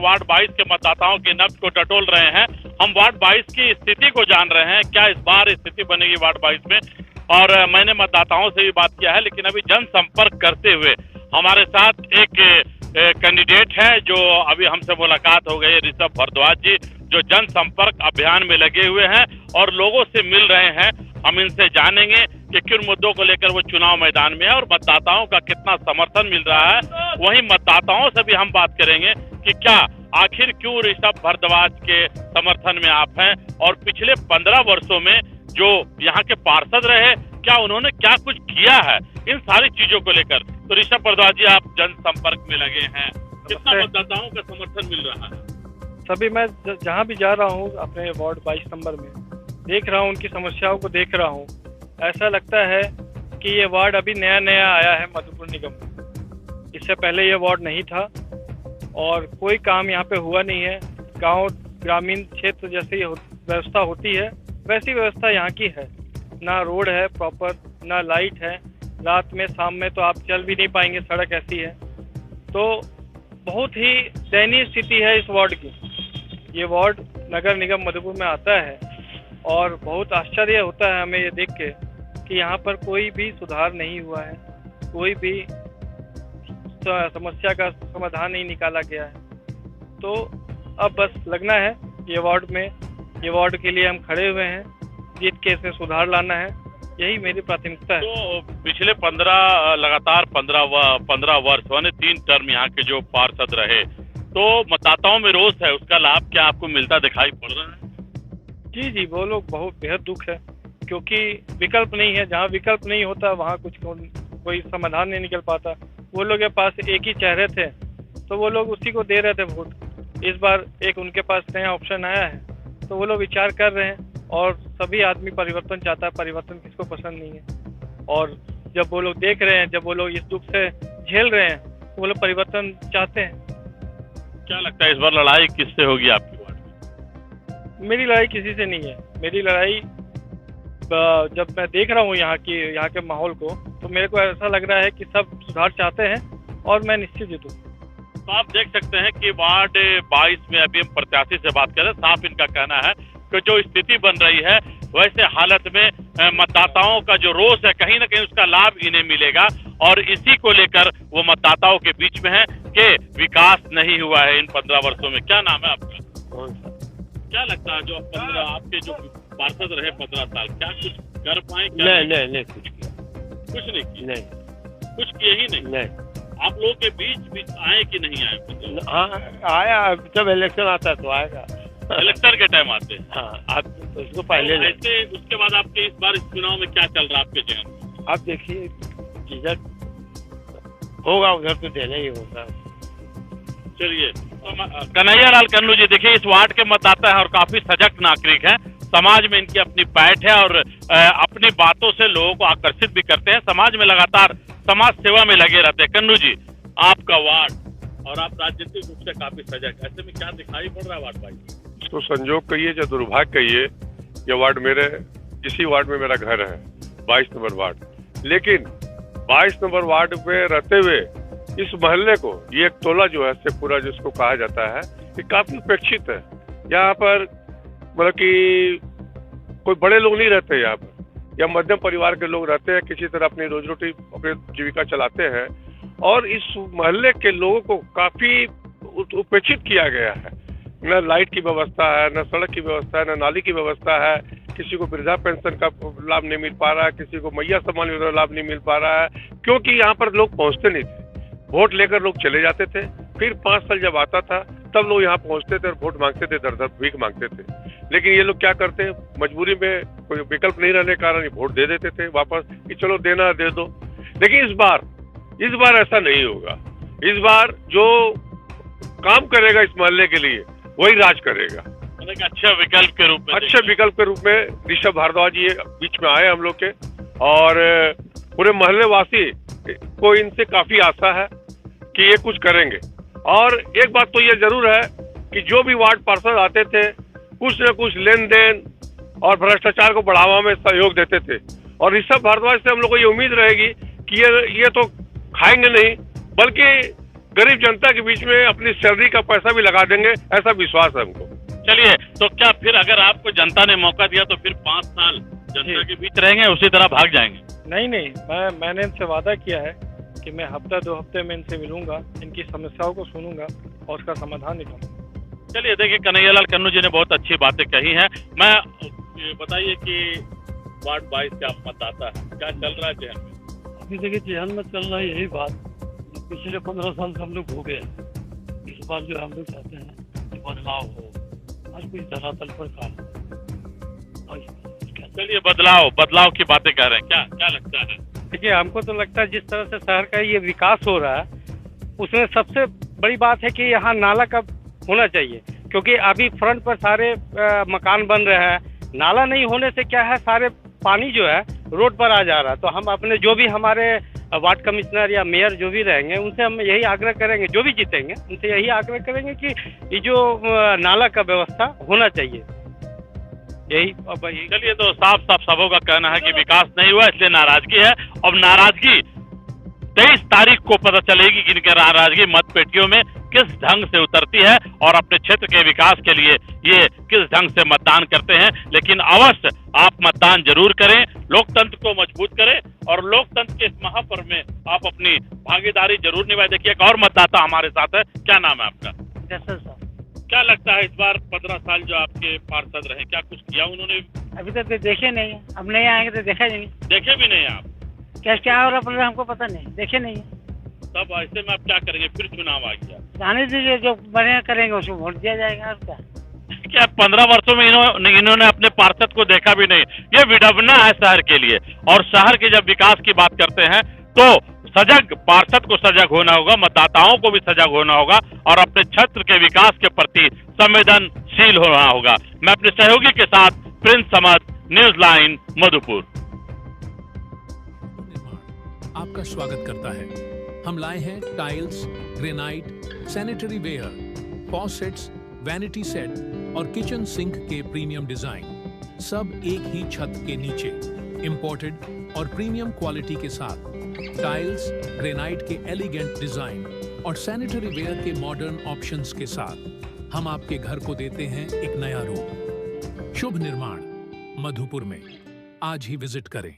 Ward 22 के मतदाताओं की नब्ज को टटोल रहे हैं। हम वार्ड 22 की स्थिति को जान रहे हैं, क्या इस बार स्थिति बनेगी वार्ड 22 में। और मैंने मतदाताओं से भी बात किया है, लेकिन अभी जनसंपर्क करते हुए हमारे साथ एक कैंडिडेट है जो अभी हमसे मुलाकात हो गई, ऋषभ भारद्वाज जी, जो जनसंपर्क अभियान में लगे हुए हैं और लोगों से मिल रहे हैं। हम इनसे जानेंगे कि किन मुद्दों को लेकर वो चुनाव मैदान में है और मतदाताओं का कितना समर्थन मिल रहा है। वहीं मतदाताओं से भी हम बात करेंगे कि क्या आखिर क्यों ऋषभ भारद्वाज के समर्थन में आप हैं और पिछले 15 वर्षों में जो यहाँ के पार्षद रहे, क्या उन्होंने क्या कुछ किया है, इन सारी चीजों को लेकर। तो ऋषभ भारद्वाज जी, आप जनसंपर्क में लगे हैं, कितना मतदाताओं का समर्थन मिल रहा है? सभी मैं जहाँ भी जा रहा हूँ अपने वार्ड 22 नंबर में देख रहा हूँ, उनकी समस्याओं को देख रहा हूँ। ऐसा लगता है कि ये वार्ड अभी नया नया आया है मधुपुर निगम में। इससे पहले ये वार्ड नहीं था और कोई काम यहाँ पे हुआ नहीं है। गांव ग्रामीण क्षेत्र जैसी व्यवस्था होती है वैसी व्यवस्था यहाँ की है। ना रोड है प्रॉपर, ना लाइट है। रात में शाम में तो आप चल भी नहीं पाएंगे, सड़क ऐसी है। तो बहुत ही दयनीय स्थिति है इस वार्ड की। ये वार्ड नगर निगम मधुपुर में आता है और बहुत आश्चर्य होता है हमें ये देख के कि यहाँ पर कोई भी सुधार नहीं हुआ है, कोई भी समस्या का समाधान नहीं निकाला गया है। तो अब बस लगना है ये वार्ड के लिए हम खड़े हुए हैं, जीत के इसमें सुधार लाना है, यही मेरी प्राथमिकता है। तो पिछले 15 वर्ष यानी 3 टर्म यहाँ के जो पार्षद रहे, तो मतदाताओं में रोष है, उसका लाभ क्या आपको मिलता दिखाई पड़ रहा है? जी, वो लोग बहुत बेहद दुख है क्योंकि विकल्प नहीं है। जहाँ विकल्प नहीं होता वहाँ कुछ कोई समाधान नहीं निकल पाता। वो लोग के पास एक ही चेहरे थे तो वो लोग उसी को दे रहे थे वोट। इस बार एक उनके पास नया ऑप्शन आया है तो वो लोग विचार कर रहे हैं और सभी आदमी परिवर्तन चाहता है। परिवर्तन किसको पसंद नहीं है। और जब वो लोग देख रहे हैं, जब वो लोग इस दुख से झेल रहे हैं तो वो लोग परिवर्तन चाहते हैं। क्या लगता है इस बार लड़ाई किससे होगी आपकी वार्ड में? मेरी लड़ाई किसी से नहीं है। मेरी लड़ाई जब मैं देख रहा हूँ यहाँ के माहौल को, तो मेरे को ऐसा लग रहा है कि सब सुधार चाहते हैं और मैं निश्चित जीतूँ। तो आप देख सकते हैं कि वार्ड 22 में अभी हम प्रत्याशी से बात करें, साफ इनका कहना है कि जो स्थिति बन रही है वैसे हालत में मतदाताओं का जो रोष है कहीं ना कहीं उसका लाभ इन्हें मिलेगा। और इसी को लेकर वो मतदाताओं के बीच में है कि विकास नहीं हुआ है इन 15 वर्षों में। क्या नाम है आपका? कौन सा? क्या लगता है जो आपके जो पार्षद रहे 15 साल, क्या कुछ कर पाए? नहीं कुछ किया। कुछ नहीं किया? नहीं, कुछ किए ही नहीं। आप लोगों के बीच आए कि नहीं आए? मतलब हाँ आया, जब इलेक्शन आता है तो आएगा। इलेक्शन के टाइम आते हैं। हाँ, आप तो उसको पहले ऐसे उसके बाद आपके इस बार इस चुनाव में क्या चल रहा है आपके जहन में? आप देखिए रिजल्ट होगा, उधर तो देना ही होगा। चलिए, तो कन्हैया लाल कन्नू जी, देखिए इस वार्ड के मतदाता हैं और काफी सजग नागरिक हैं। समाज में इनकी अपनी पैठ है और अपनी बातों से लोगों को आकर्षित भी करते हैं। समाज में लगातार समाज सेवा में लगे रहते हैं। कन्नू जी, आपका वार्ड और आप राजनीतिक रूप से काफी सजग, ऐसे में क्या दिखाई पड़ रहा है वार्ड भाई? तो संजोग कहिए या दुर्भाग्य कहिए, यह वार्ड इसी वार्ड में मेरा घर है, 22 नंबर वार्ड। लेकिन 22 नंबर वार्ड में रहते हुए इस मोहल्ले को, ये एक टोला जो है शेखपुरा जिसको कहा जाता है, ये काफी उपेक्षित है। यहाँ पर मतलब कि कोई बड़े लोग नहीं रहते यहाँ पर, या मध्यम परिवार के लोग रहते हैं, किसी तरह अपनी रोजी रोटी अपनी जीविका चलाते हैं। और इस मोहल्ले के लोगों को काफी उपेक्षित किया गया है। न लाइट की व्यवस्था है, न सड़क की व्यवस्था है, न नाली की व्यवस्था है। किसी को वृद्धा पेंशन का लाभ नहीं मिल पा रहा है, किसी को मैया सम्मान योजना लाभ नहीं मिल पा रहा है, क्योंकि यहाँ पर लोग पहुँचते नहीं थे। वोट लेकर लोग चले जाते थे, फिर 5 साल जब आता था तब लोग यहाँ पहुँचते थे और वोट मांगते थे, दर दर भीख मांगते थे। लेकिन ये लोग क्या करते हैं, मजबूरी में कोई विकल्प नहीं रहने के कारण वोट दे देते थे वापस कि चलो देना दे दो। लेकिन इस बार ऐसा नहीं होगा। इस बार जो काम करेगा इस मोहल्ले के लिए वही राज करेगा। अच्छा विकल्प के रूप में ऋषभ भारद्वाज जी बीच में आए हम लोग के, और पूरे मोहल्ले वासी को इनसे काफी आशा है कि ये कुछ करेंगे। और एक बात तो ये जरूर है कि जो भी वार्ड पार्षद आते थे कुछ न कुछ लेन देन और भ्रष्टाचार को बढ़ावा में सहयोग देते थे। और ऋषभ भारद्वाज से हम लोग को ये उम्मीद रहेगी कि ये तो खाएंगे नहीं, बल्कि गरीब जनता के बीच में अपनी सैलरी का पैसा भी लगा देंगे, ऐसा विश्वास है हमको। चलिए, तो क्या फिर अगर आपको जनता ने मौका दिया तो फिर 5 साल जनता के बीच रहेंगे, उसी तरह भाग जाएंगे? नहीं, मैंने इनसे वादा किया है कि मैं हफ्ता 2 हफ्ते में इनसे मिलूंगा, इनकी समस्याओं को सुनूंगा और उसका समाधान निकालूंगा। चलिए, देखिए कन्हैयालाल कन्नू जी ने बहुत अच्छी बातें कही हैं। मैं बताइए कि वार्ड 22 के आप मतदाता है, क्या चल रहा है जहन में? अभी देखिए जहन में चल रहा है यही बात, पिछले 15 साल से हम लोग हो गए। इस बार जो हम लोग चाहते हैं कि बदलाव हो, हर कोई धरातल पर काम। चलिए, बदलाव की बातें कह रहे हैं, क्या लगता है? देखिए, हमको तो लगता है जिस तरह से शहर का ये विकास हो रहा है, उसमें सबसे बड़ी बात है कि यहाँ नाला कब होना चाहिए, क्योंकि अभी फ्रंट पर सारे मकान बन रहे हैं। नाला नहीं होने से क्या है, सारे पानी जो है रोड पर आ जा रहा है। तो हम अपने जो भी हमारे वार्ड कमिश्नर या मेयर जो भी रहेंगे, उनसे हम यही आग्रह करेंगे, जो भी जीतेंगे उनसे यही आग्रह करेंगे कि ये जो नाला का व्यवस्था होना चाहिए, यही। चलिए, तो साफ सबों का कहना है कि विकास नहीं हुआ, इसलिए नाराजगी है। अब नाराजगी 23 तारीख को पता चलेगी कि इनकी नाराजगी मत पेटियों में किस ढंग से उतरती है और अपने क्षेत्र के विकास के लिए ये किस ढंग से मतदान करते हैं। लेकिन अवश्य आप मतदान जरूर करें, लोकतंत्र को मजबूत करें और लोकतंत्र के इस महापर्व में आप अपनी भागीदारी जरूर निभाएं। देखिए, एक और मतदाता हमारे साथ है, क्या नाम है आपका? जैसा सर, क्या लगता है इस बार 15 साल जो आपके पार्षद रहे, क्या कुछ किया उन्होंने? अभी तक तो देखे नहीं है, अब नहीं आएंगे तो देखा नहीं। देखे भी नहीं आप? क्या हो रहा है हमको पता नहीं, देखे नहीं। तब ऐसे में आप क्या करेंगे? फिर चुनाव आ गया, जाने दीजिए, जो बढ़िया करेंगे उसको वोट दिया जाएगा। और क्या 15 वर्षों में इन्होंने अपने पार्षद को देखा भी नहीं। ये विडंबना है शहर के लिए। और शहर के जब विकास की बात करते हैं तो सजग पार्षद को सजग होना होगा, मतदाताओं को भी सजग होना होगा और अपने क्षेत्र के विकास के प्रति संवेदनशील होना होगा। मैं अपने सहयोगी के साथ Prince Samad, news line, Madhupur. आपका स्वागत करता है। हम लाए हैं tiles, granite, sanitary ware, faucets, vanity set और किचन सिंक के प्रीमियम डिजाइन, सब एक ही छत के नीचे, इंपोर्टेड और प्रीमियम क्वालिटी के साथ। टाइल्स, ग्रेनाइट के एलिगेंट डिजाइन और सैनिटरी वेयर के मॉडर्न ऑप्शंस के साथ हम आपके घर को देते हैं एक नया रूप। शुभ निर्माण, मधुपुर में आज ही विजिट करें।